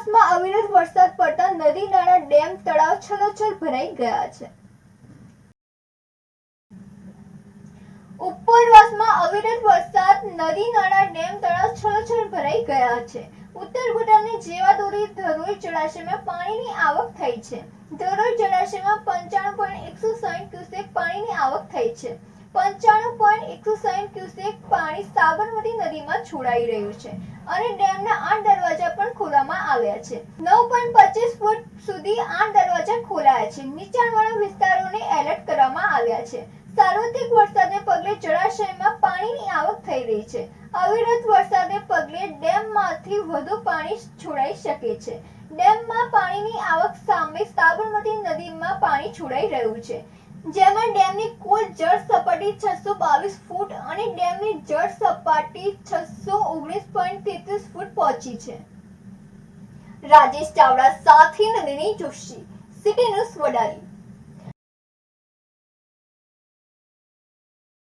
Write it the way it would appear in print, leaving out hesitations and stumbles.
ઉપરવાસમાં અવિરત વરસાદ પડતા નદી નાળા ડેમ તળાવ છલોછલ ભરાઈ ગયા છે. ઉપરવાસમાં અવિરત વરસાદ નદી નાળા ડેમ તળાવ છલોછલ ભરાઈ ગયા છે. ઉત્તર ગુજરાતની જેવાદોરી ધરોઈ જળાશયમાં પાણીની આવક થઈ છે. ધરોઈ જળાશયમાં 95.160 ક્યુસેક પાણીની આવક થઈ છે. 95.160 ક્યુસેક પાણી સાબરમતી નદીમાં છોડાઈ રહ્યું છે અને ડેમના 8 દરવાજા પણ ખોલવામાં આવ્યા છે. 9.25 ફૂટ સુધી 8 દરવાજા ખોલાયા છે. નીચાણવાળા વિસ્તારોને એલર્ટ કરવામાં આવ્યા છે. સાર્વત્રિક વરસાદને પગલે જળાશયમાં પાણીની આવક થઈ રહી છે. અવિરત વરસાદને પગલે ડેમમાંથી વધુ પાણી છોડાઈ શકે છે. ડેમમાં પાણીની આવક સામે સાબરમતી નદીમાં પાણી છોડાઈ રહ્યું છે, જેમાં ડેમની કુલ જળ સપાટી 622 ફૂટ અને ડેમની જળ સપાટી 619.33 ફૂટ પહોંચી છે. રાજેશ ચાવડા સાથે નંદિની જોશી, સિટી ન્યૂઝ વડાલી.